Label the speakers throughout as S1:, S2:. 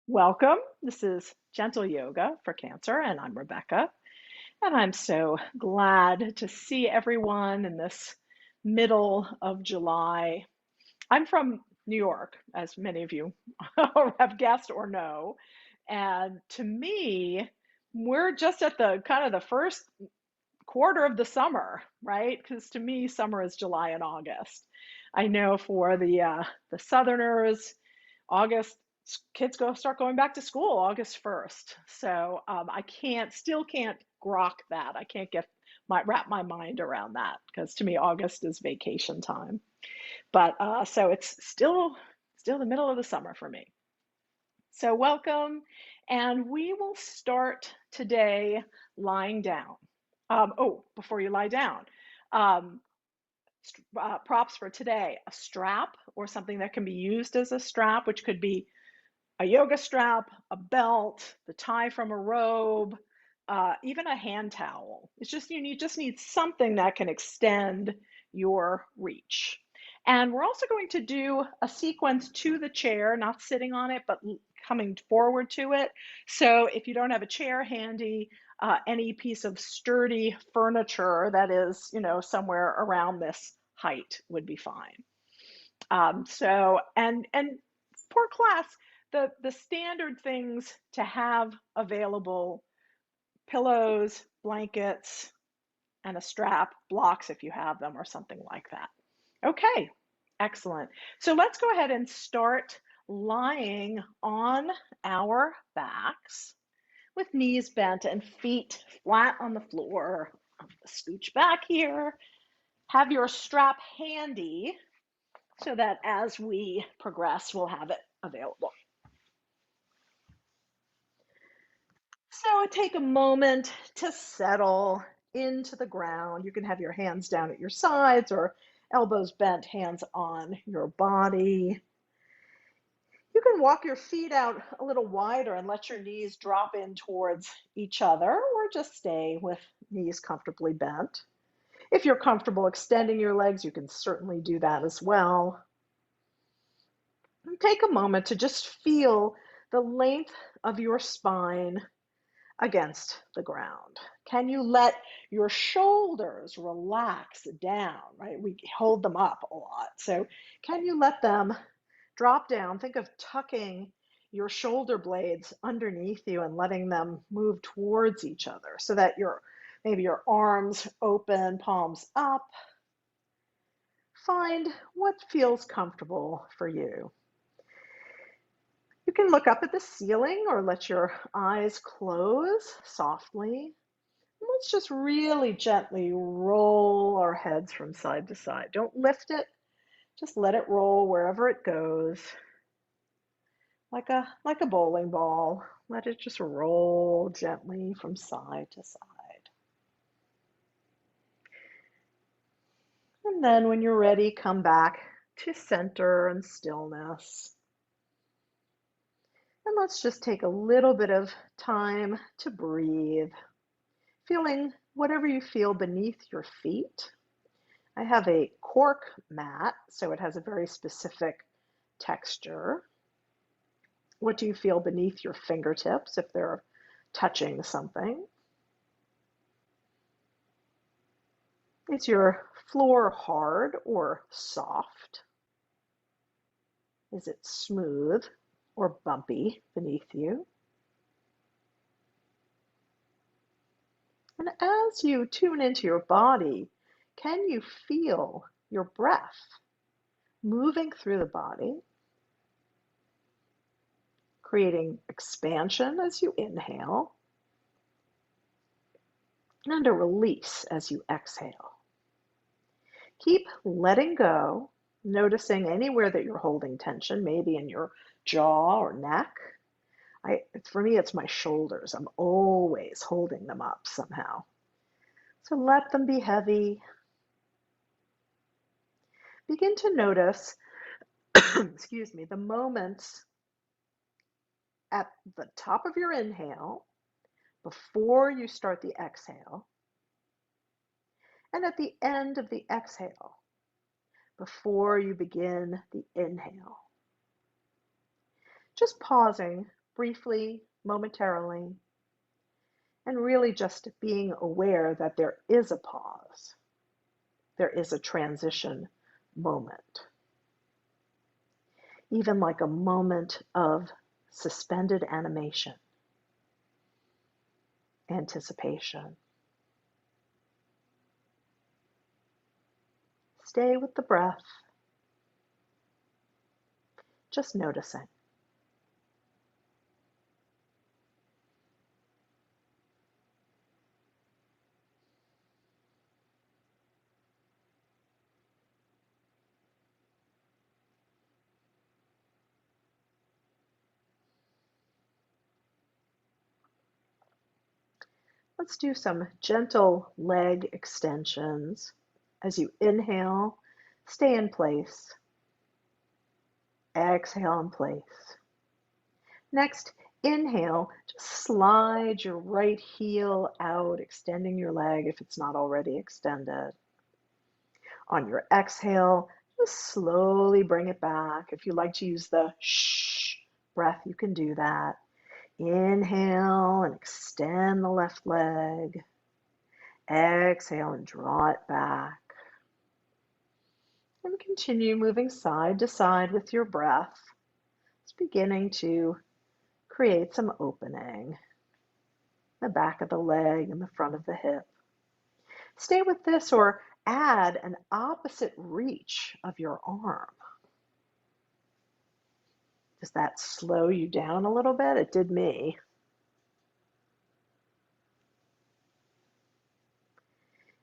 S1: Welcome. This is Gentle Yoga for Cancer, and I'm Rebecca. And I'm so glad to see everyone in this middle of July. I'm from New York, as many of you have guessed or know. And to me, we're just at the kind of the first quarter of the summer, right? Because to me, summer is July and August. I know for the Southerners, August kids start going back to school August 1st. So I still can't grok that. I can't wrap my mind around that because to me August is vacation time. But so it's still the middle of the summer for me. So welcome, and we will start today lying down. Before you lie down, um, props for today: a strap or something that can be used as a strap, which could be a yoga strap, a belt, the tie from a robe, even a hand towel. It's just you just need something that can extend your reach. And we're also going to do a sequence to the chair, not sitting on it, but coming forward to it. So if you don't have a chair handy, any piece of sturdy furniture that is, somewhere around this height would be fine. And for class, the standard things to have available: pillows, blankets, and a strap, blocks if you have them, or something like that. Okay, excellent. So let's go ahead and start lying on our backs with knees bent and feet flat on the floor. I'm going to scooch back here. Have your strap handy so that as we progress, we'll have it available. So take a moment to settle into the ground. You can have your hands down at your sides or elbows bent, hands on your body. You can walk your feet out a little wider and let your knees drop in towards each other, or just stay with knees comfortably bent. If you're comfortable extending your legs, you can certainly do that as well. And take a moment to just feel the length of your spine against the ground. Can you let your shoulders relax down, right? We hold them up a lot. So can you let them drop down? Think of tucking your shoulder blades underneath you and letting them move towards each other so that maybe your arms open, palms up. Find what feels comfortable for you. You can look up at the ceiling or let your eyes close softly. Let's just really gently roll our heads from side to side. Don't lift it, just let it roll wherever it goes, like a bowling ball. Let it just roll gently from side to side. And then when you're ready, come back to center and stillness. And let's just take a little bit of time to breathe, feeling whatever you feel beneath your feet. I have a cork mat, so it has a very specific texture. What do you feel beneath your fingertips if they're touching something? Is your floor hard or soft? Is it smooth or bumpy beneath you? And as you tune into your body, can you feel your breath moving through the body, creating expansion as you inhale, and a release as you exhale? Keep letting go, noticing anywhere that you're holding tension, maybe in your jaw or neck. For me, it's my shoulders. I'm always holding them up somehow. So let them be heavy. Begin to notice, excuse me, the moments at the top of your inhale before you start the exhale, and at the end of the exhale before you begin the inhale. Just pausing briefly, momentarily, and really just being aware that there is a pause. There is a transition moment, even like a moment of suspended animation, anticipation. Stay with the breath, just noticing. Let's do some gentle leg extensions. As you inhale, stay in place. Exhale in place. Next, inhale, just slide your right heel out, extending your leg if it's not already extended. On your exhale, just slowly bring it back. If you like to use the shh breath, you can do that. Inhale and extend the left leg. Exhale and draw it back. And continue moving side to side with your breath. It's beginning to create some opening. The back of the leg and the front of the hip. Stay with this or add an opposite reach of your arm. Does that slow you down a little bit? It did me.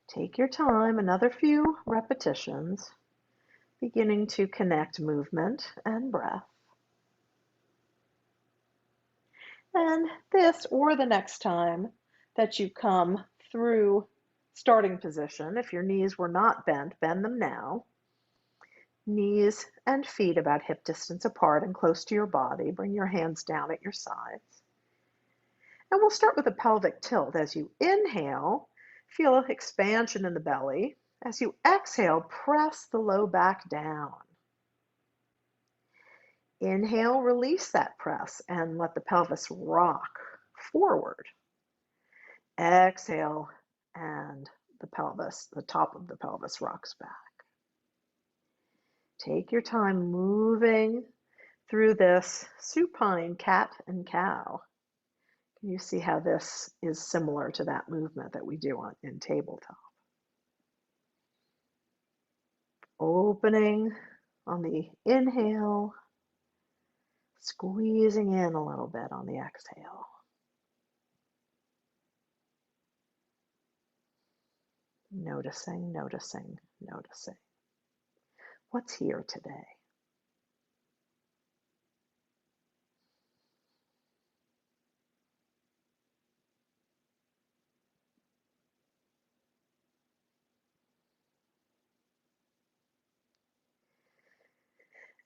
S1: Take your time, another few repetitions, beginning to connect movement and breath. And this or the next time that you come through starting position, if your knees were not bent, bend them now. Knees and feet about hip distance apart and close to your body. Bring your hands down at your sides. And we'll start with a pelvic tilt. As you inhale, feel expansion in the belly. As you exhale, press the low back down. Inhale, release that press and let the pelvis rock forward. Exhale, and the top of the pelvis rocks back. Take your time moving through this supine cat and cow. Can you see how this is similar to that movement that we do in tabletop? Opening on the inhale, squeezing in a little bit on the exhale. Noticing, noticing, noticing. What's here today?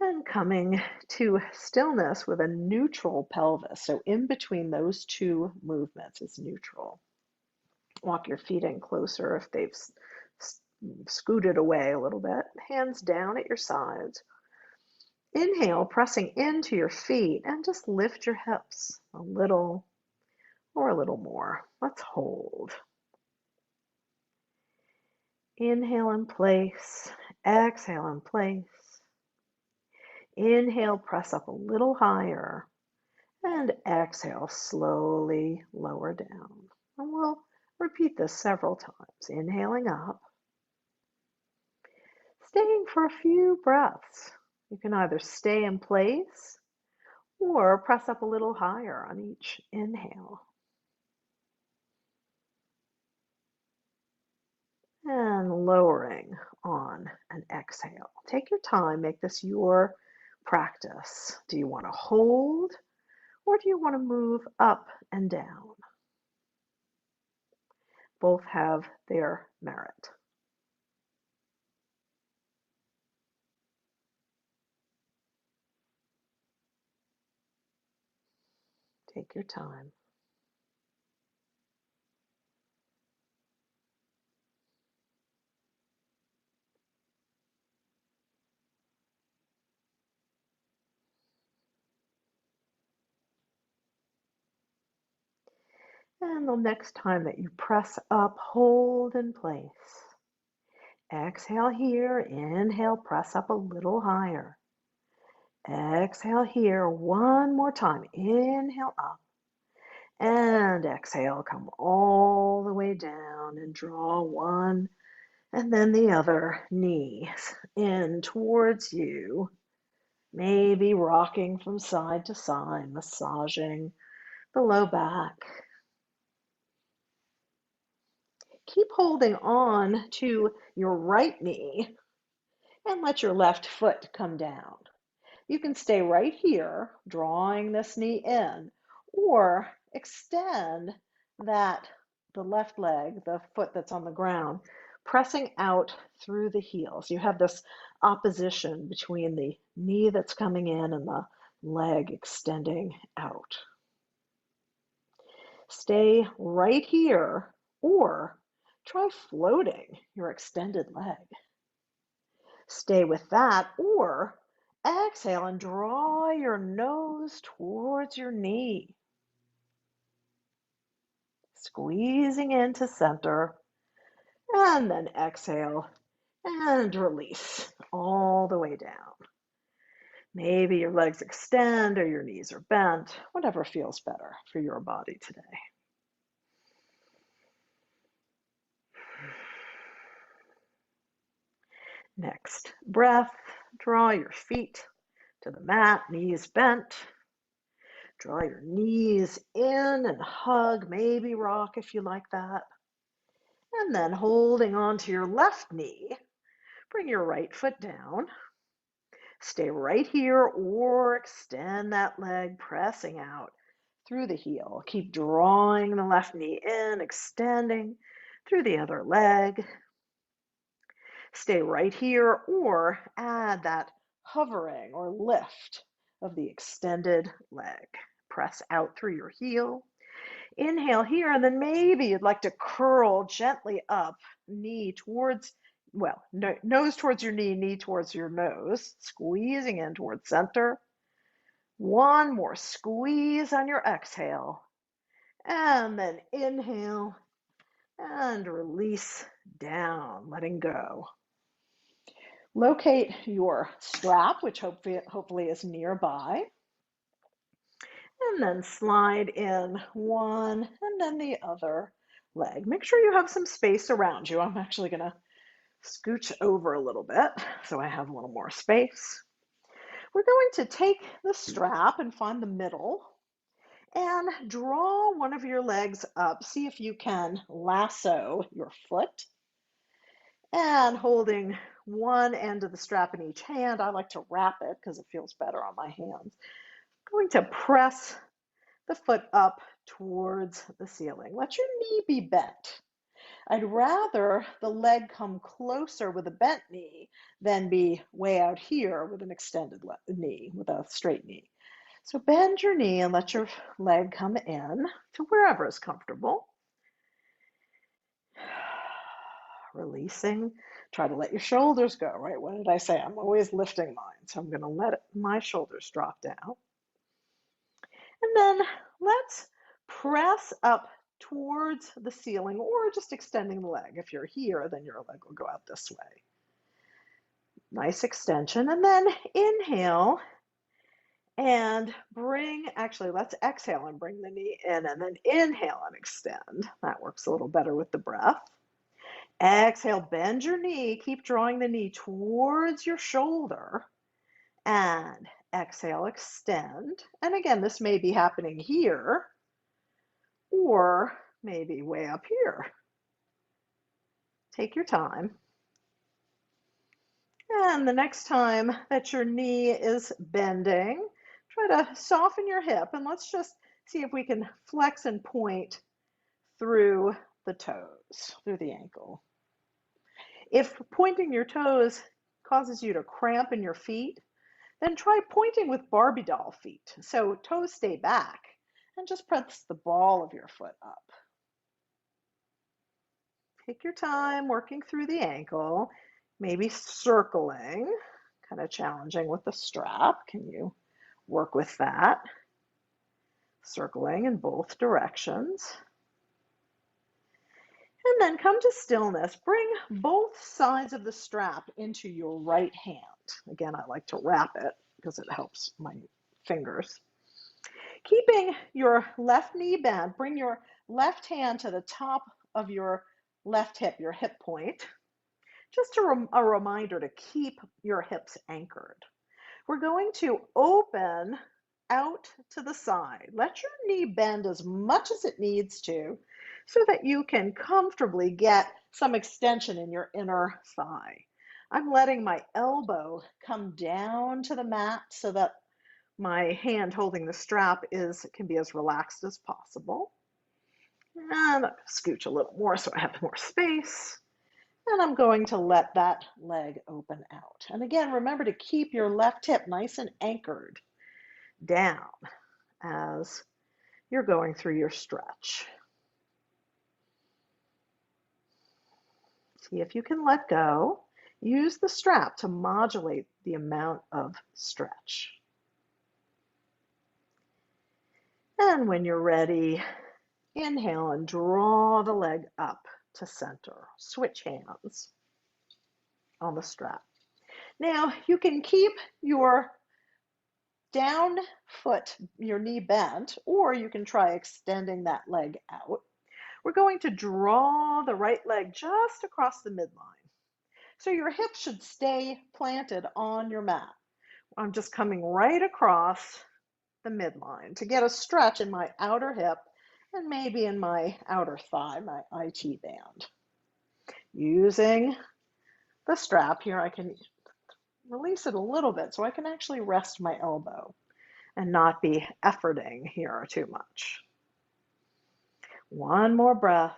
S1: And coming to stillness with a neutral pelvis. So in between those two movements is neutral. Walk your feet in closer if they've scooted away a little bit. Hands down at your sides. Inhale, pressing into your feet, and just lift your hips a little or a little more. Let's hold. Inhale in place. Exhale in place. Inhale, press up a little higher. And exhale, slowly lower down. And we'll repeat this several times. Inhaling up. Staying for a few breaths. You can either stay in place or press up a little higher on each inhale. And lowering on an exhale. Take your time, make this your practice. Do you want to hold or do you want to move up and down? Both have their merit. Take your time. And the next time that you press up, hold in place. Exhale here, inhale, press up a little higher. Exhale here, one more time. Inhale up and exhale, come all the way down and draw one and then the other knee in towards you. Maybe rocking from side to side, massaging the low back. Keep holding on to your right knee and let your left foot come down. You can stay right here, drawing this knee in, or extend the left leg, the foot that's on the ground, pressing out through the heels. You have this opposition between the knee that's coming in and the leg extending out. Stay right here, or try floating your extended leg. Stay with that, or exhale and draw your nose towards your knee. Squeezing into center, and then exhale and release all the way down. Maybe your legs extend or your knees are bent, whatever feels better for your body today. Next breath, draw your feet to the mat, knees bent. Draw your knees in and hug, maybe rock if you like that. And then holding on to your left knee, bring your right foot down. Stay right here or extend that leg, pressing out through the heel. Keep drawing the left knee in, extending through the other leg. Stay right here or add that hovering or lift of the extended leg. Press out through your heel. Inhale here, and then maybe you'd like to curl gently up, knee towards, nose towards your knee, knee towards your nose, squeezing in towards center. One more squeeze on your exhale, and then inhale and release down, letting go. Locate your strap, which hopefully is nearby. And then slide in one and then the other leg. Make sure you have some space around you. I'm actually going to scooch over a little bit so I have a little more space. We're going to take the strap and find the middle and draw one of your legs up. See if you can lasso your foot. And holding one end of the strap in each hand, I like to wrap it because it feels better on my hands. Going to press the foot up towards the ceiling. Let your knee be bent. I'd rather the leg come closer with a bent knee than be way out here with an extended knee, with a straight knee. So bend your knee and let your leg come in to wherever is comfortable. Releasing. Try to let your shoulders go, right? What did I say? I'm always lifting mine, so I'm going to let my shoulders drop down. And then let's press up towards the ceiling or just extending the leg. If you're here, then your leg will go out this way. Nice extension. And then inhale and let's exhale and bring the knee in and then inhale and extend. That works a little better with the breath. Exhale, bend your knee. Keep drawing the knee towards your shoulder. And exhale, extend. And again, this may be happening here or maybe way up here. Take your time. And the next time that your knee is bending, try to soften your hip and let's just see if we can flex and point through the toes, through the ankle. If pointing your toes causes you to cramp in your feet, then try pointing with Barbie doll feet. So toes stay back and just press the ball of your foot up. Take your time working through the ankle, maybe circling, kind of challenging with the strap. Can you work with that? Circling in both directions. And then come to stillness. Bring both sides of the strap into your right hand. Again, I like to wrap it because it helps my fingers. Keeping your left knee bent, bring your left hand to the top of your left hip, your hip point. Just a reminder to keep your hips anchored. We're going to open out to the side. Let your knee bend as much as it needs to so that you can comfortably get some extension in your inner thigh. I'm letting my elbow come down to the mat so that my hand holding the strap can be as relaxed as possible. And scooch a little more so I have more space. And I'm going to let that leg open out. And again, remember to keep your left hip nice and anchored down as you're going through your stretch. See if you can let go. Use the strap to modulate the amount of stretch. And when you're ready, inhale and draw the leg up to center. Switch hands on the strap. Now you can keep your down foot, your knee bent, or you can try extending that leg out. We're going to draw the right leg just across the midline. So your hips should stay planted on your mat. I'm just coming right across the midline to get a stretch in my outer hip and maybe in my outer thigh, my IT band. Using the strap here, I can release it a little bit so I can actually rest my elbow and not be efforting here too much. One more breath.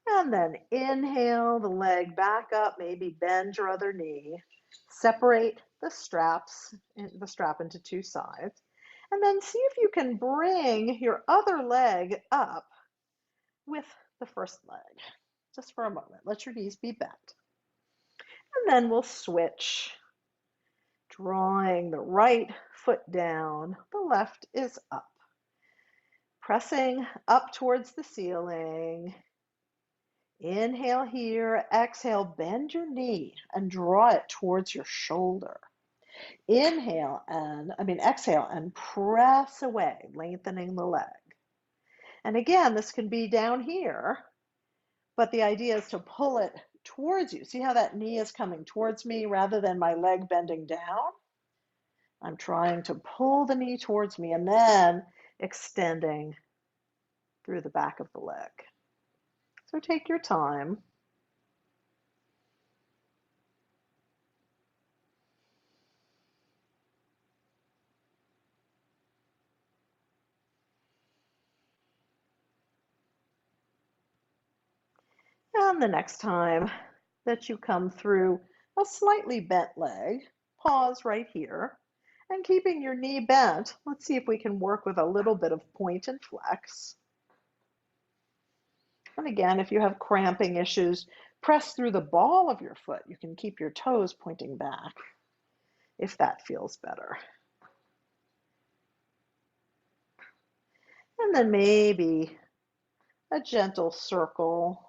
S1: And then inhale the leg back up, maybe bend your other knee. Separate the strap into two sides. And then see if you can bring your other leg up with the first leg. Just for a moment. Let your knees be bent. And then we'll switch, drawing the right foot down. The left is up. Pressing up towards the ceiling. Inhale here, exhale, bend your knee and draw it towards your shoulder. Exhale and press away, lengthening the leg. And again, this can be down here, but the idea is to pull it towards you. See how that knee is coming towards me rather than my leg bending down? I'm trying to pull the knee towards me and then extending through the back of the leg. So take your time. And the next time that you come through a slightly bent leg, pause right here. And keeping your knee bent, let's see if we can work with a little bit of point and flex. And again, if you have cramping issues, press through the ball of your foot. You can keep your toes pointing back if that feels better. And then maybe a gentle circle.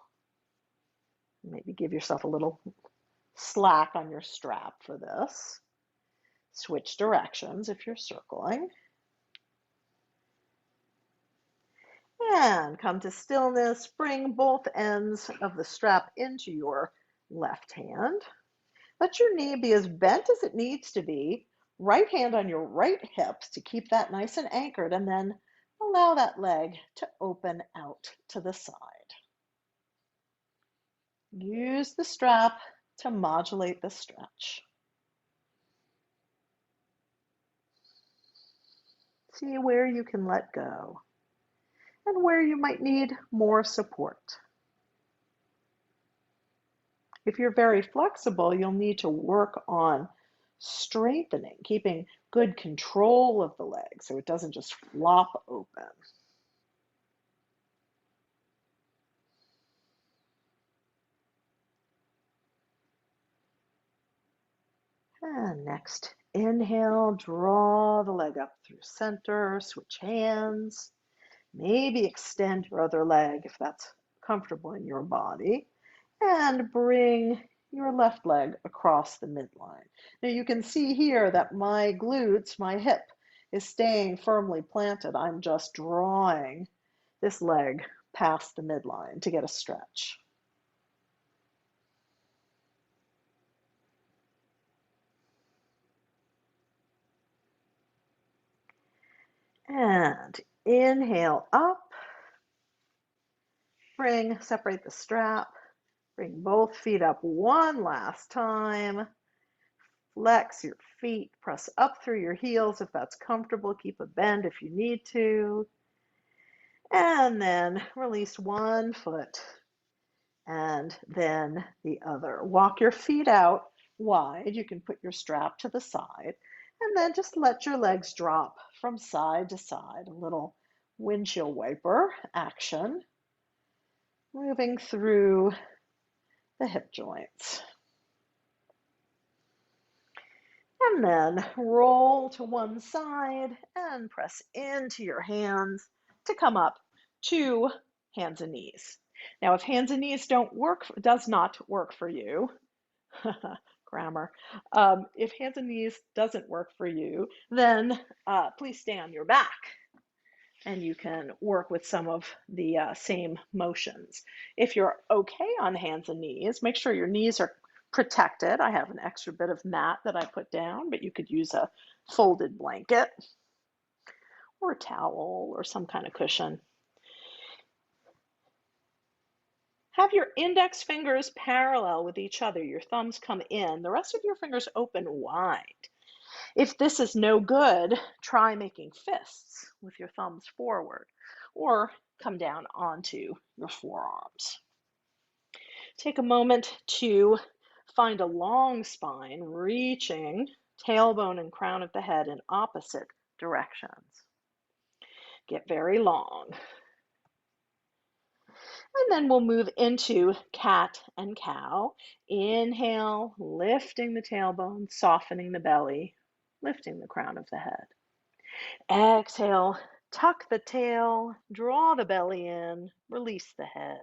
S1: Maybe give yourself a little slack on your strap for this. Switch directions if you're circling. And come to stillness. Bring both ends of the strap into your left hand. Let your knee be as bent as it needs to be. Right hand on your right hip to keep that nice and anchored, and then allow that leg to open out to the side. Use the strap to modulate the stretch. See where you can let go and where you might need more support. If you're very flexible, you'll need to work on strengthening, keeping good control of the leg so it doesn't just flop open. And next, inhale, draw the leg up through center, switch hands. Maybe extend your other leg if that's comfortable in your body, and bring your left leg across the midline. Now you can see here that my glutes, my hip, is staying firmly planted. I'm just drawing this leg past the midline to get a stretch. And inhale up, separate the strap, bring both feet up one last time. Flex your feet, press up through your heels if that's comfortable. Keep a bend if you need to. And then release one foot and then the other. Walk your feet out wide. You can put your strap to the side and then just let your legs drop from side to side. A little windshield wiper action, moving through the hip joints. And then roll to one side and press into your hands to come up to hands and knees. Now, if hands and knees does not work for you, grammar. If hands and knees doesn't work for you, then please stay on your back and you can work with some of the same motions. If you're okay on hands and knees, make sure your knees are protected. I have an extra bit of mat that I put down, but you could use a folded blanket or a towel or some kind of cushion. Have your index fingers parallel with each other. Your thumbs come in, the rest of your fingers open wide. If this is no good, try making fists with your thumbs forward or come down onto your forearms. Take a moment to find a long spine, reaching tailbone and crown of the head in opposite directions. Get very long. And then we'll move into cat and cow. Inhale, lifting the tailbone, softening the belly, lifting the crown of the head. Exhale, tuck the tail, draw the belly in, release the head.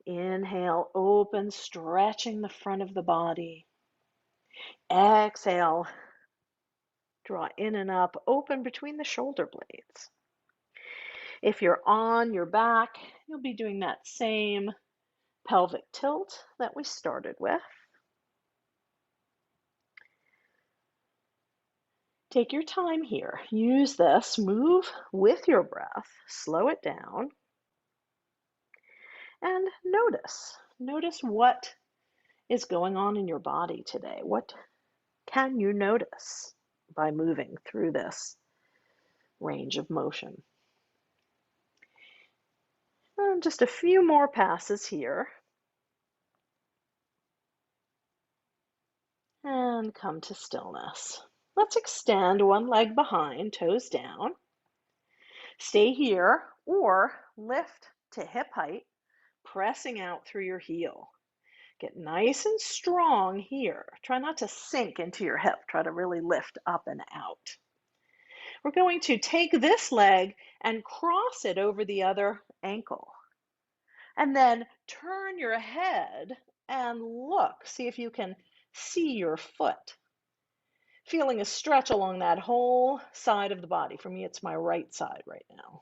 S1: Inhale, open, stretching the front of the body. Exhale, draw in and up, open between the shoulder blades. If you're on your back, you'll be doing that same pelvic tilt that we started with. Take your time here. Use this. Move with your breath. Slow it down. And notice. Notice what is going on in your body today. What can you notice by moving through this range of motion? And just a few more passes here. And come to stillness. Let's extend one leg behind, toes down. Stay here or lift to hip height, pressing out through your heel. Get nice and strong here. Try not to sink into your hip. Try to really lift up and out. We're going to take this leg and cross it over the other ankle. And then turn your head and look. See if you can see your foot. Feeling a stretch along that whole side of the body. For me, it's my right side right now.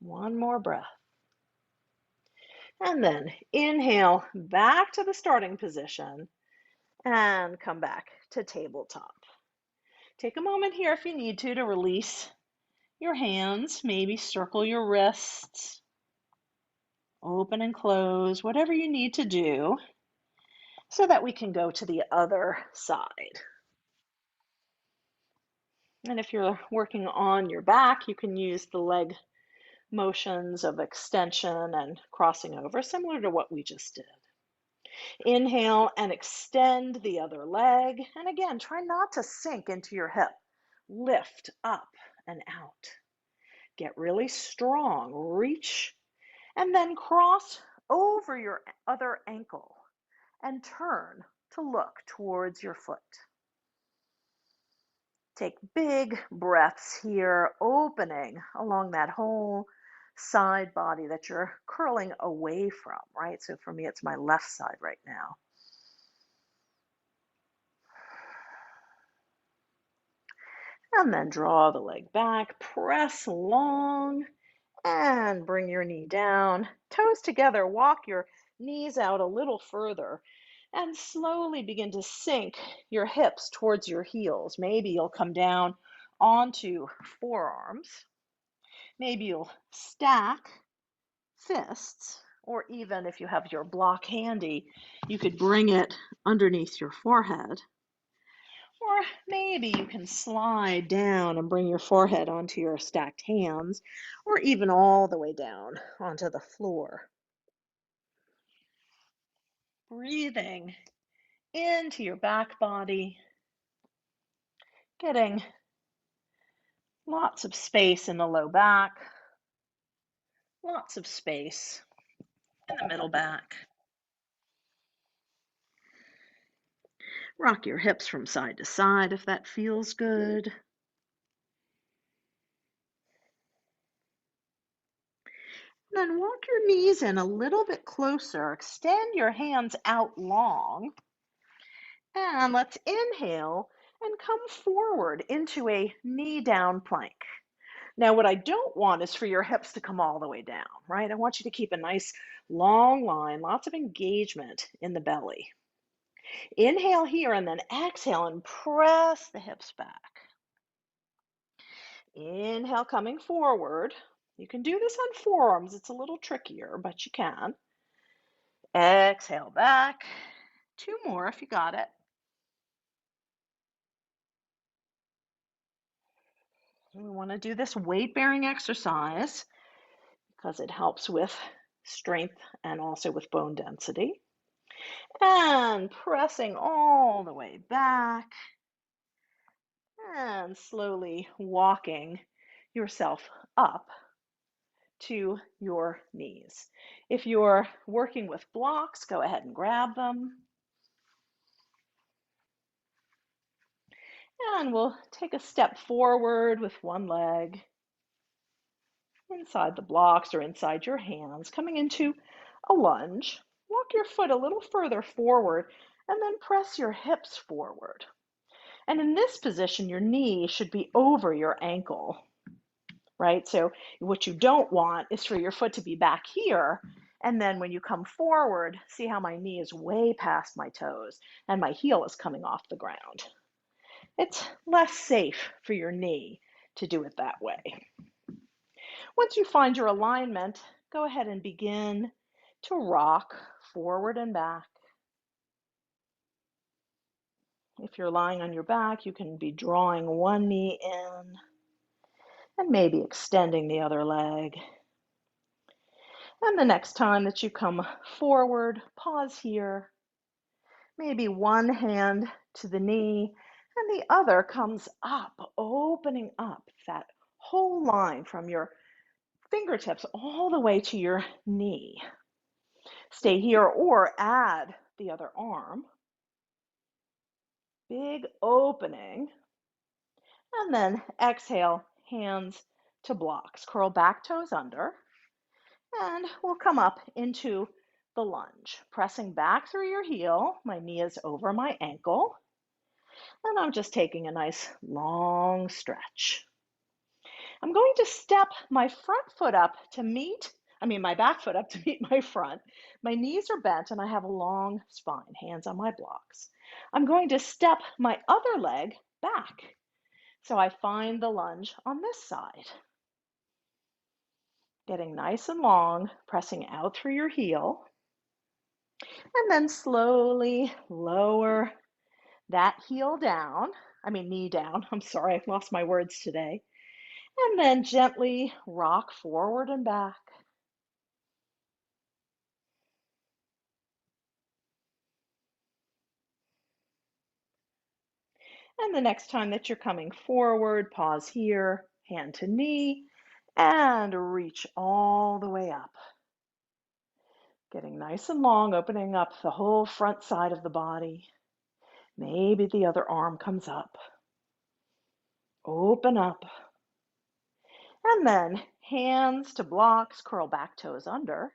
S1: One more breath. And then inhale back to the starting position and come back to tabletop. Take a moment here if you need to release your hands, maybe circle your wrists, open and close, whatever you need to do so that we can go to the other side. And if you're working on your back, you can use the leg motions of extension and crossing over, similar to what we just did. Inhale and extend the other leg. And again, try not to sink into your hip. Lift up and out. Get really strong. Reach and then cross over your other ankle and turn to look towards your foot. Take big breaths here, opening along that whole side body that you're curling away from, right? So for me, it's my left side right now. And then draw the leg back, press long, and bring your knee down. Toes together, walk your knees out a little further, and slowly begin to sink your hips towards your heels. Maybe you'll come down onto forearms. Maybe you'll stack fists, or even if you have your block handy, you could bring it underneath your forehead. Or maybe you can slide down and bring your forehead onto your stacked hands, or even all the way down onto the floor. Breathing into your back body, getting lots of space in the low back, lots of space in the middle back. Rock your hips from side to side if that feels good. Then walk your knees in a little bit closer. Extend your hands out long. And let's inhale and come forward into a knee down plank. Now, what I don't want is for your hips to come all the way down, right? I want you to keep a nice long line, lots of engagement in the belly. Inhale here and then exhale and press the hips back. Inhale, coming forward. You can do this on forearms. It's a little trickier, but you can. Exhale back. Two more if you got it. We want to do this weight-bearing exercise because it helps with strength and also with bone density. And pressing all the way back and slowly walking yourself up to your knees. If you're working with blocks, go ahead and grab them. And we'll take a step forward with one leg inside the blocks or inside your hands, coming into a lunge. Walk your foot a little further forward and then press your hips forward. And in this position, your knee should be over your ankle, right? So what you don't want is for your foot to be back here. And then when you come forward, see how my knee is way past my toes and my heel is coming off the ground. It's less safe for your knee to do it that way. Once you find your alignment, go ahead and begin to rock forward and back. If you're lying on your back, you can be drawing one knee in and maybe extending the other leg. And the next time that you come forward, pause here. Maybe one hand to the knee and the other comes up, opening up that whole line from your fingertips all the way to your knee. Stay here or add the other arm. Big opening. And then exhale, hands to blocks. Curl back toes under. And we'll come up into the lunge. Pressing back through your heel. My knee is over my ankle. And I'm just taking a nice long stretch. I'm going to step my front foot up to my back foot up to meet my front. My knees are bent and I have a long spine, hands on my blocks. I'm going to step my other leg back. So I find the lunge on this side. Getting nice and long, pressing out through your heel. And then slowly lower that knee down. I'm sorry, I've lost my words today. And then gently rock forward and back. And the next time that you're coming forward, pause here, hand to knee, and reach all the way up. Getting nice and long, opening up the whole front side of the body. Maybe the other arm comes up. Open up. And then hands to blocks, curl back toes under.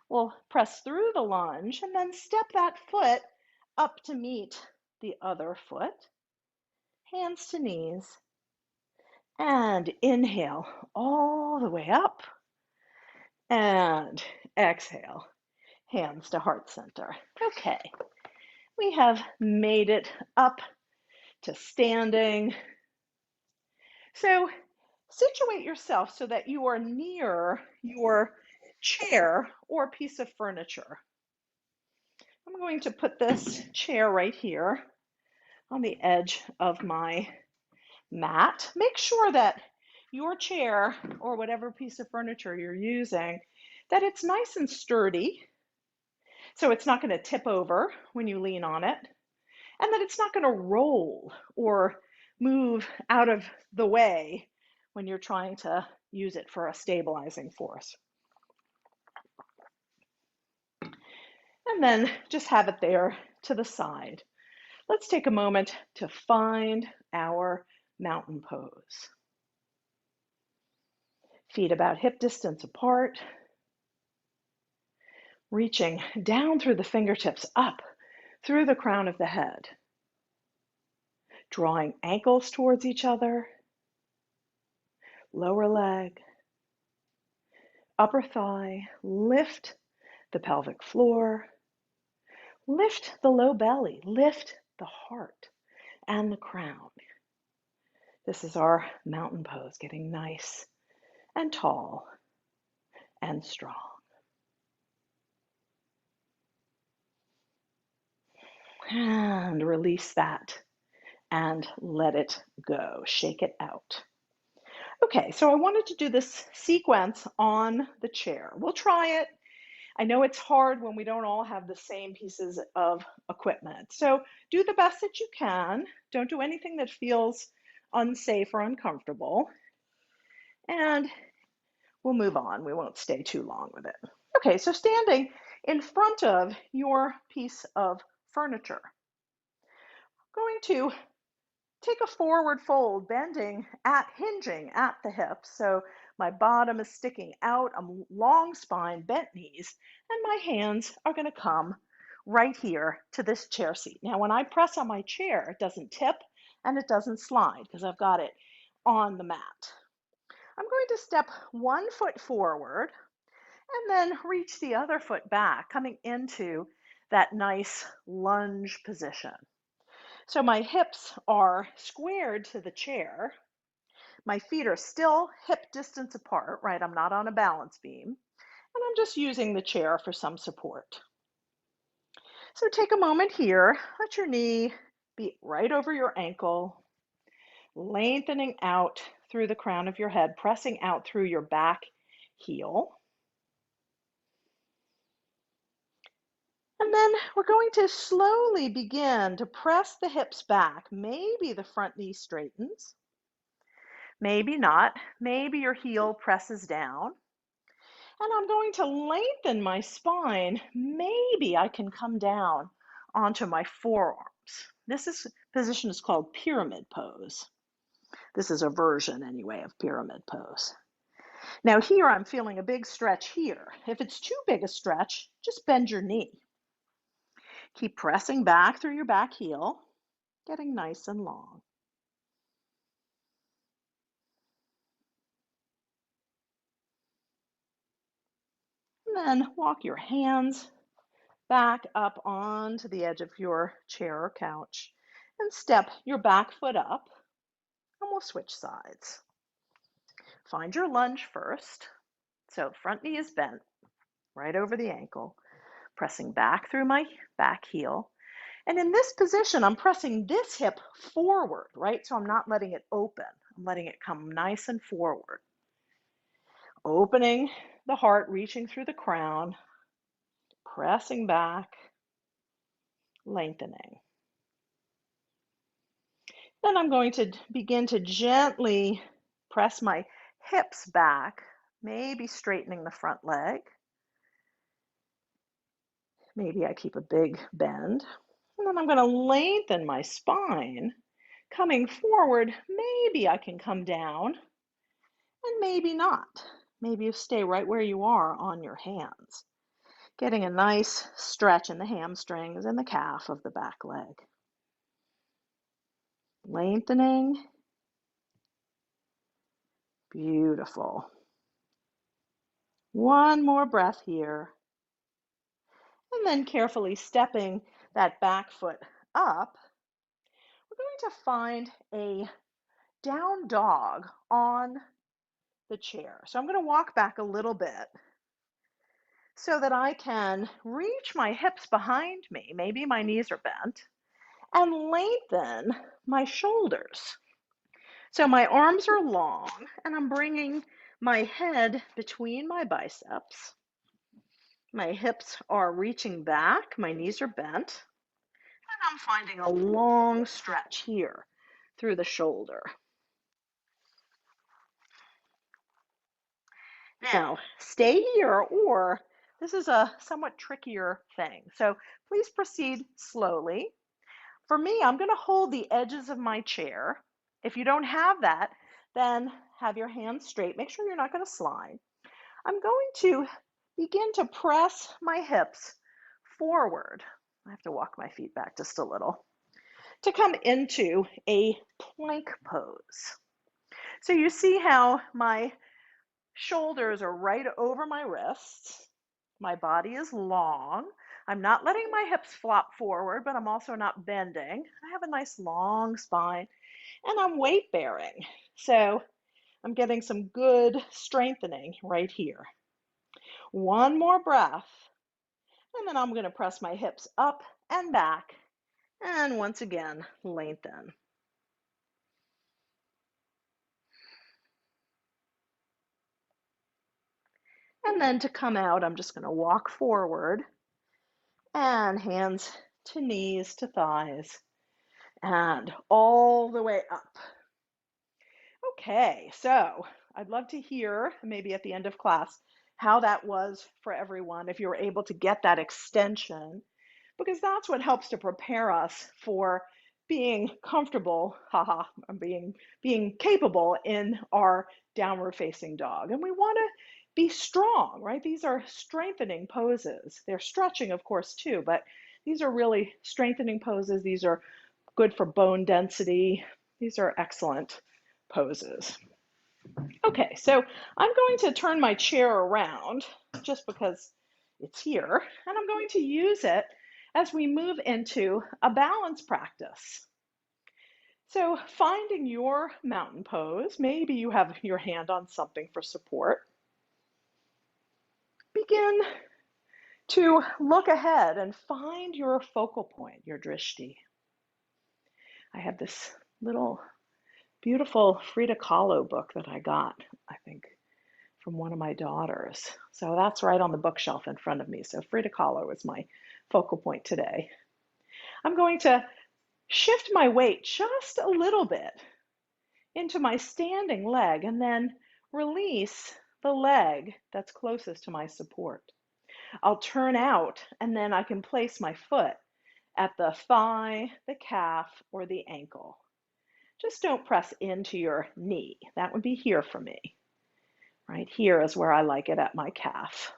S1: We'll press through the lunge and then step that foot up to meet the other foot. Hands to knees. And inhale all the way up. And exhale, hands to heart center. Okay, we have made it up to standing. So situate yourself so that you are near your chair or piece of furniture. I'm going to put this chair right here on the edge of my mat. Make sure that your chair or whatever piece of furniture you're using, that it's nice and sturdy, so it's not going to tip over when you lean on it, and that it's not going to roll or move out of the way when you're trying to use it for a stabilizing force. And then just have it there to the side. Let's take a moment to find our mountain pose. Feet about hip distance apart, reaching down through the fingertips up through the crown of the head, drawing ankles towards each other, lower leg, upper thigh, lift the pelvic floor, lift the low belly, lift the heart and the crown. This is our mountain pose, getting nice and tall and strong. And release that and let it go. Shake it out. Okay, so I wanted to do this sequence on the chair. We'll try it. I know it's hard when we don't all have the same pieces of equipment. So do the best that you can. Don't do anything that feels unsafe or uncomfortable. And we'll move on. We won't stay too long with it. Okay, so standing in front of your piece of furniture. Going to take a forward fold, hinging at the hips. So my bottom is sticking out, I'm long spine, bent knees, and my hands are going to come right here to this chair seat. Now, when I press on my chair, it doesn't tip and it doesn't slide because I've got it on the mat. I'm going to step one foot forward and then reach the other foot back, coming into that nice lunge position. So my hips are squared to the chair. My feet are still hip distance apart, right? I'm not on a balance beam. And I'm just using the chair for some support. So take a moment here. Let your knee be right over your ankle, lengthening out through the crown of your head, pressing out through your back heel. And then we're going to slowly begin to press the hips back. Maybe the front knee straightens. Maybe not. Maybe your heel presses down. And I'm going to lengthen my spine. Maybe I can come down onto my forearms. This position is called pyramid pose. This is a version, anyway, of pyramid pose. Now here I'm feeling a big stretch here. If it's too big a stretch, just bend your knee. Keep pressing back through your back heel, getting nice and long. And then walk your hands back up onto the edge of your chair or couch and step your back foot up, and we'll switch sides. Find your lunge first. So front knee is bent right over the ankle, pressing back through my back heel. And in this position, I'm pressing this hip forward, right? So I'm not letting it open. I'm letting it come nice and forward. Opening the heart, reaching through the crown, pressing back, lengthening. Then I'm going to begin to gently press my hips back, maybe straightening the front leg. Maybe I keep a big bend. And then I'm going to lengthen my spine, Coming forward, maybe I can come down and maybe not. Maybe you stay right where you are on your hands, getting a nice stretch in the hamstrings and the calf of the back leg. Lengthening. Beautiful. One more breath here. And then carefully stepping that back foot up, we're going to find a down dog on the chair. So I'm going to walk back a little bit so that I can reach my hips behind me. Maybe my knees are bent, and lengthen my shoulders. So my arms are long, and I'm bringing my head between my biceps. My hips are reaching back, my knees are bent, and I'm finding a long stretch here through the shoulder. Now, stay here, or this is a somewhat trickier thing. So please proceed slowly. For me, I'm going to hold the edges of my chair. If you don't have that, then have your hands straight. Make sure you're not going to slide. I'm going to begin to press my hips forward. I have to walk my feet back just a little to come into a plank pose. So you see how my shoulders are right over my wrists. My body is long. I'm not letting my hips flop forward, but I'm also not bending. I have a nice long spine, and I'm weight bearing. So I'm getting some good strengthening right here. One more breath, and then I'm going to press my hips up and back, and once again, lengthen. And then to come out, I'm just going to walk forward and hands to knees to thighs and all the way up. Okay, so I'd love to hear, maybe at the end of class, how that was for everyone, if you were able to get that extension, because that's what helps to prepare us for being comfortable, being capable in our downward facing dog. And we want to be strong, right? These are strengthening poses. They're stretching, of course, too, but these are really strengthening poses. These are good for bone density. These are excellent poses. Okay, so I'm going to turn my chair around just because it's here, and I'm going to use it as we move into a balance practice. So finding your mountain pose, maybe you have your hand on something for support. Begin to look ahead and find your focal point, your drishti. I have this little beautiful Frida Kahlo book that I got, I think, from one of my daughters. So that's right on the bookshelf in front of me. So Frida Kahlo is my focal point today. I'm going to shift my weight just a little bit into my standing leg and then release the leg that's closest to my support. I'll turn out and then I can place my foot at the thigh, the calf, or the ankle. Just don't press into your knee. That would be here for me. Right here is where I like it, at my calf.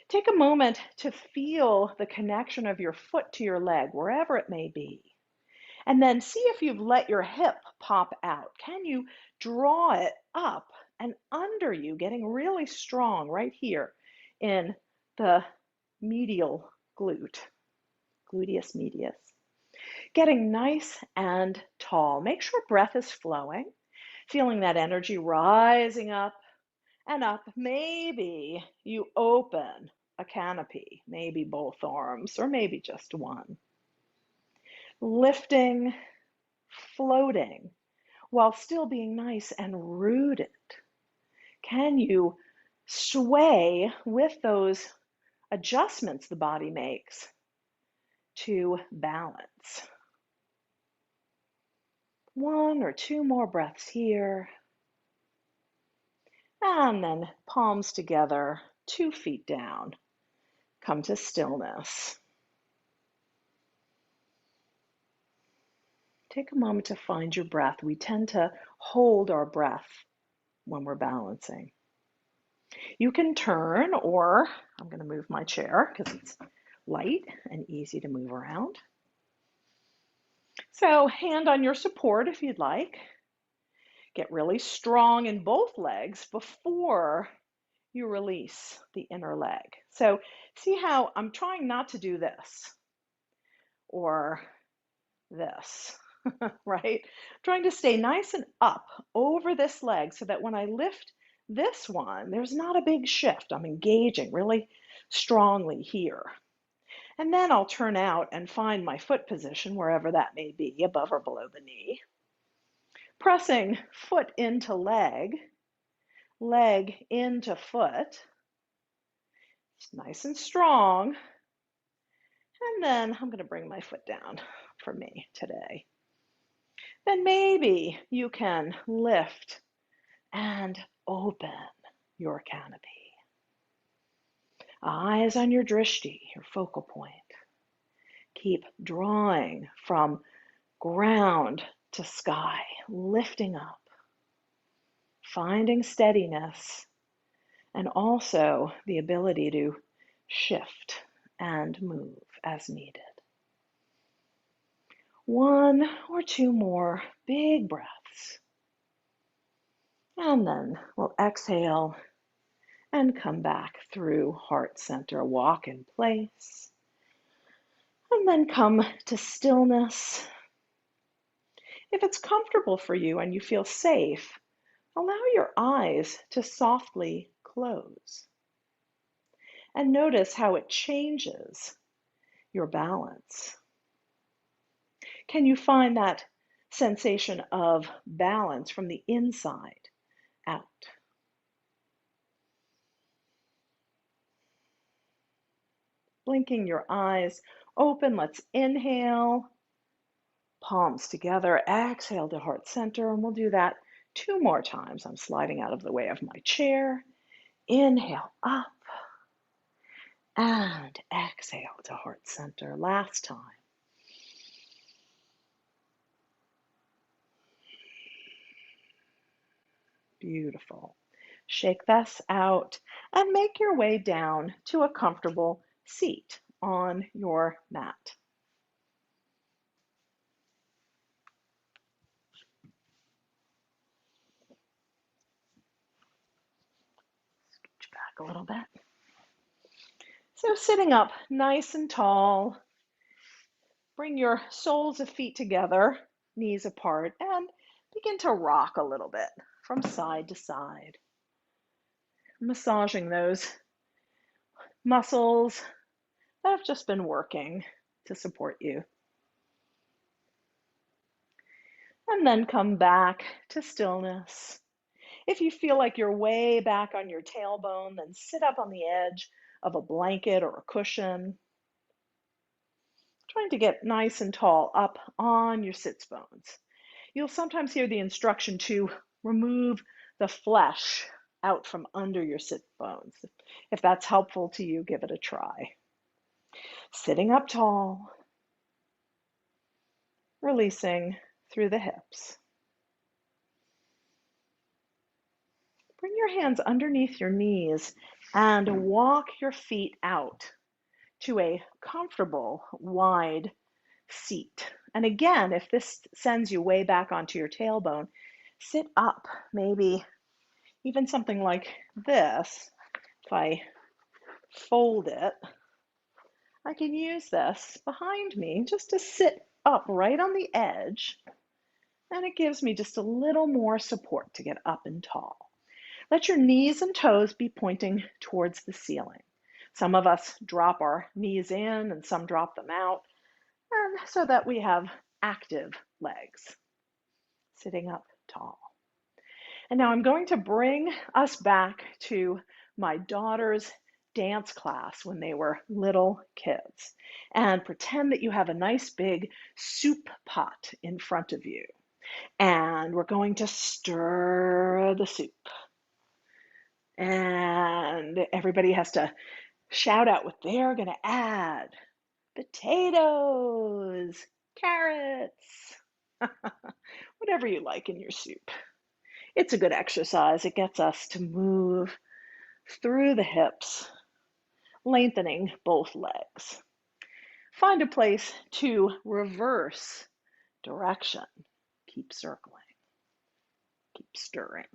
S1: Take a moment to feel the connection of your foot to your leg, wherever it may be. And then see if you've let your hip pop out. Can you draw it up and under you, getting really strong right here in the medial glute, gluteus medius. Getting nice and tall. Make sure breath is flowing, feeling that energy rising up and up. Maybe you open a canopy, maybe both arms, or maybe just one. Lifting, floating, while still being nice and rooted. Can you sway with those adjustments the body makes to balance? One or two more breaths here. And then palms together, 2 feet down. Come to stillness. Take a moment to find your breath. We tend to hold our breath when we're balancing. You can turn, or I'm going to move my chair because it's light and easy to move around. So hand on your support if you'd like. Get really strong in both legs before you release the inner leg. So see how I'm trying not to do this or this, right? Trying to stay nice and up over this leg so that when I lift this one, there's not a big shift. I'm engaging really strongly here. And then I'll turn out and find my foot position, wherever that may be, above or below the knee. Pressing foot into leg, leg into foot. It's nice and strong. And then I'm going to bring my foot down for me today. Then maybe you can lift and open your canopy. Eyes on your drishti, your focal point. Keep drawing from ground to sky, lifting up, finding steadiness, and also the ability to shift and move as needed. One or two more big breaths. And then we'll exhale and come back through heart center, walk in place. And then come to stillness. If it's comfortable for you and you feel safe, allow your eyes to softly close. And notice how it changes your balance. Can you find that sensation of balance from the inside out? Blinking your eyes open, let's inhale, palms together, exhale to heart center, and we'll do that 2 more times. I'm sliding out of the way of my chair. Inhale up and exhale to heart center. Last time. Beautiful. Shake this out and make your way down to a comfortable seat on your mat. Scooch back a little bit. So sitting up nice and tall, bring your soles of feet together, knees apart, and begin to rock a little bit from side to side. Massaging those muscles that have just been working to support you. And then come back to stillness. If you feel like you're way back on your tailbone, then sit up on the edge of a blanket or a cushion, trying to get nice and tall up on your sits bones. You'll sometimes hear the instruction to remove the flesh out from under your sit bones. If that's helpful to you, give it a try. Sitting up tall, releasing through the hips. Bring your hands underneath your knees and walk your feet out to a comfortable, wide seat. And again, if this sends you way back onto your tailbone, sit up, maybe even something like this. If I fold it, I can use this behind me just to sit up right on the edge, and it gives me just a little more support to get up and tall. Let your knees and toes be pointing towards the ceiling. Some of us drop our knees in and some drop them out, and so that we have active legs, sitting up tall. And now I'm going to bring us back to my daughter's dance class when they were little kids, and pretend that you have a nice big soup pot in front of you. And we're going to stir the soup. And everybody has to shout out what they're going to add. Potatoes, carrots, whatever you like in your soup. It's a good exercise. It gets us to move through the hips, lengthening both legs. Find a place to reverse direction. Keep circling, keep stirring.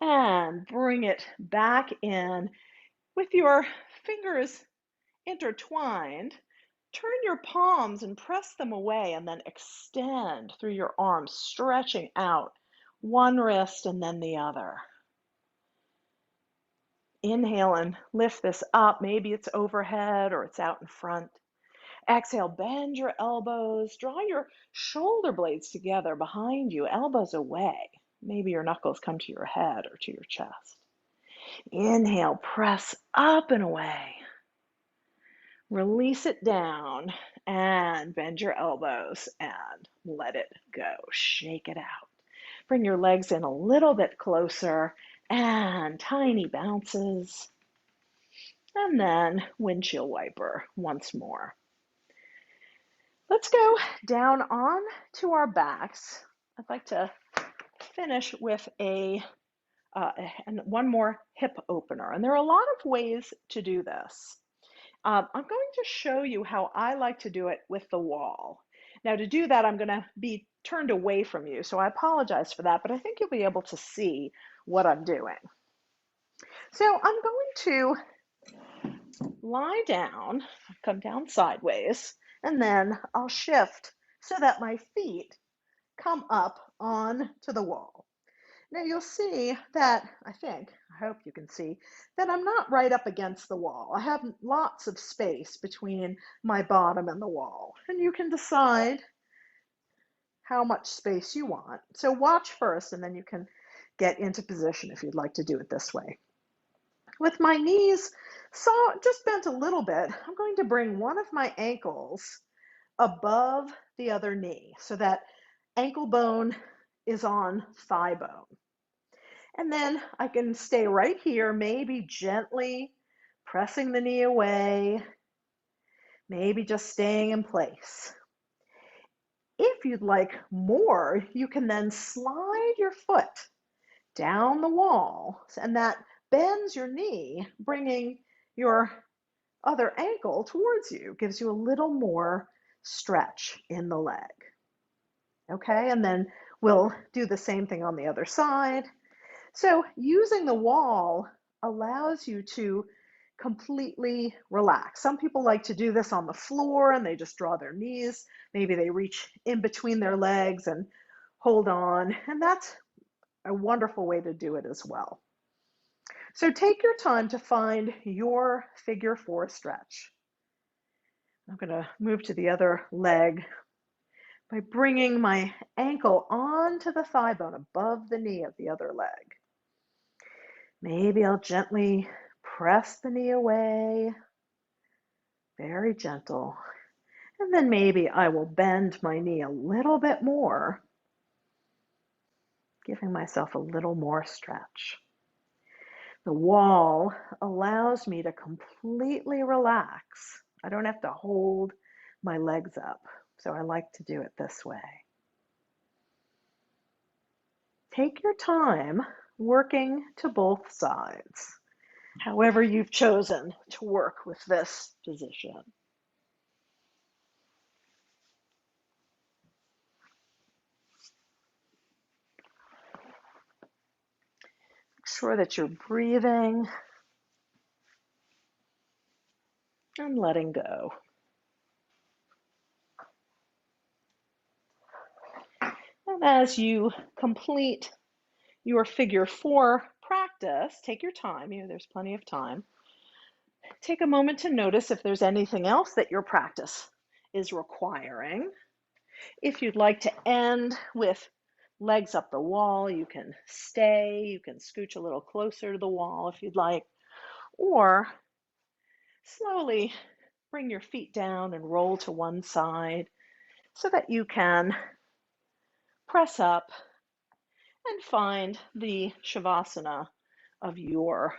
S1: And bring it back in with your fingers intertwined. Turn your palms and press them away and then extend through your arms, stretching out one wrist and then the other. Inhale and lift this up. Maybe it's overhead or it's out in front. Exhale, bend your elbows. Draw your shoulder blades together behind you, elbows away. Maybe your knuckles come to your head or to your chest. Inhale, press up and away. Release it down and bend your elbows and let it go. Shake it out. Bring your legs in a little bit closer and tiny bounces. And then windshield wiper once more. Let's go down on to our backs. I'd like to finish with and one more hip opener. And there are a lot of ways to do this. I'm going to show you how I like to do it with the wall. Now to do that, I'm going to be turned away from you, so I apologize for that, but I think you'll be able to see what I'm doing. So I'm going to lie down, come down sideways, and then I'll shift so that my feet come up onto the wall. Now you'll see that, I hope you can see, that I'm not right up against the wall. I have lots of space between my bottom and the wall. And you can decide how much space you want. So watch first and then you can get into position if you'd like to do it this way. With my knees just bent a little bit, I'm going to bring one of my ankles above the other knee so that ankle bone is on thigh bone. And then I can stay right here, maybe gently pressing the knee away, maybe just staying in place. If you'd like more, you can then slide your foot down the wall, and that bends your knee, bringing your other ankle towards you, gives you a little more stretch in the leg. Okay, and then we'll do the same thing on the other side. So using the wall allows you to completely relax. Some people like to do this on the floor and they just draw their knees. Maybe they reach in between their legs and hold on. And that's a wonderful way to do it as well. So take your time to find your figure 4 stretch. I'm going to move to the other leg by bringing my ankle onto the thigh bone above the knee of the other leg. Maybe I'll gently press the knee away, very gentle. And then maybe I will bend my knee a little bit more, giving myself a little more stretch. The wall allows me to completely relax. I don't have to hold my legs up, so I like to do it this way. Take your time working to both sides, however you've chosen to work with this position. Make sure that you're breathing and letting go. And as you complete your figure 4 practice, take your time, there's plenty of time. Take a moment to notice if there's anything else that your practice is requiring. If you'd like to end with legs up the wall, you can stay, you can scooch a little closer to the wall if you'd like, or slowly bring your feet down and roll to one side so that you can press up and find the Shavasana of your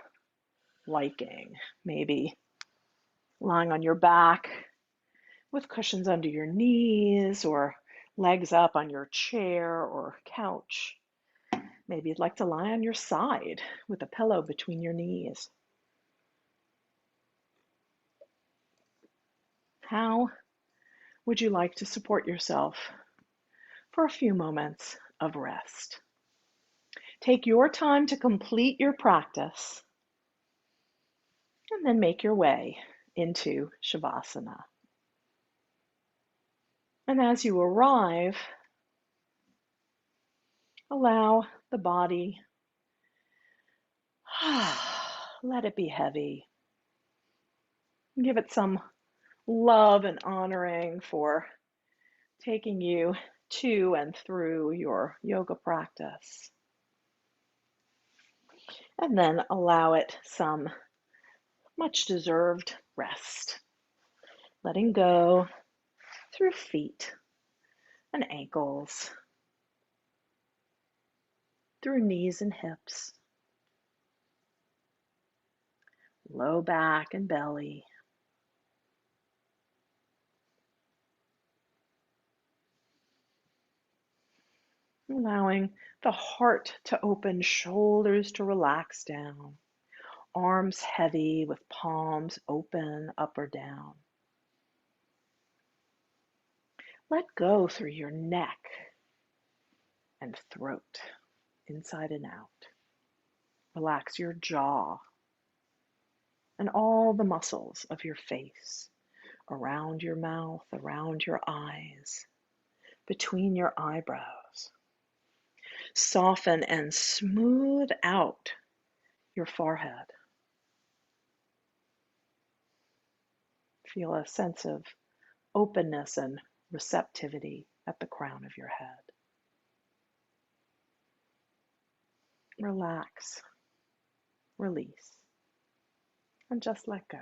S1: liking. Maybe lying on your back with cushions under your knees or legs up on your chair or couch. Maybe you'd like to lie on your side with a pillow between your knees. How would you like to support yourself for a few moments of rest? Take your time to complete your practice and then make your way into Shavasana. And as you arrive, allow the body, let it be heavy. Give it some love and honoring for taking you to and through your yoga practice. And then allow it some much deserved rest. Letting go through feet and ankles, through knees and hips, low back and belly. Allowing the heart to open, shoulders to relax down, arms heavy with palms open up or down. Let go through your neck and throat, inside and out. Relax your jaw and all the muscles of your face, around your mouth, around your eyes, between your eyebrows. Soften and smooth out your forehead. Feel a sense of openness and receptivity at the crown of your head. Relax, release, and just let go.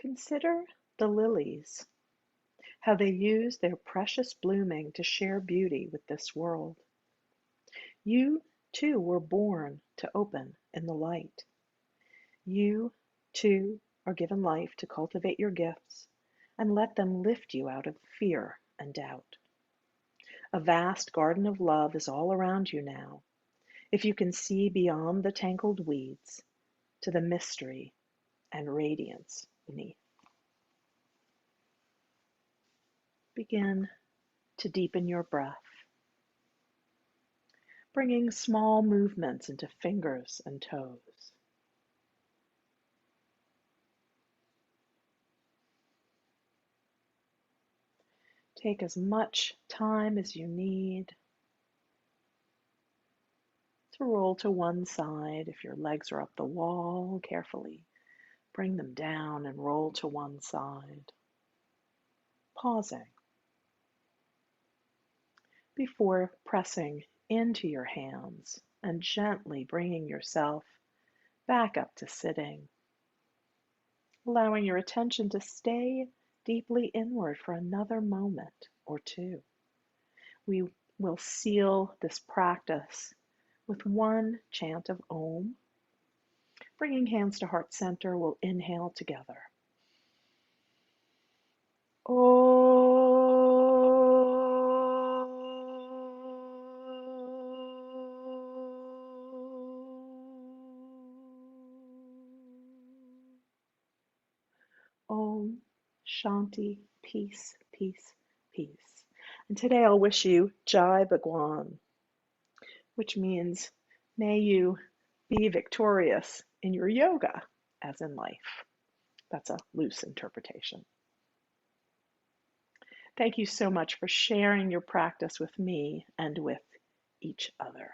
S1: Consider the lilies, how they use their precious blooming to share beauty with this world. You, too, were born to open in the light. You, too, are given life to cultivate your gifts and let them lift you out of fear and doubt. A vast garden of love is all around you now, if you can see beyond the tangled weeds to the mystery and radiance beneath. Begin to deepen your breath, bringing small movements into fingers and toes. Take as much time as you need to roll to one side. If your legs are up the wall, carefully bring them down and roll to one side, pausing before pressing into your hands and gently bringing yourself back up to sitting, allowing your attention to stay deeply inward for another moment or two. We will seal this practice with one chant of Om. Bringing hands to heart center, we'll inhale together. Om Shanti, peace, peace, peace. And today I'll wish you Jai Bhagwan, which means may you be victorious in your yoga as in life. That's a loose interpretation. Thank you so much for sharing your practice with me and with each other.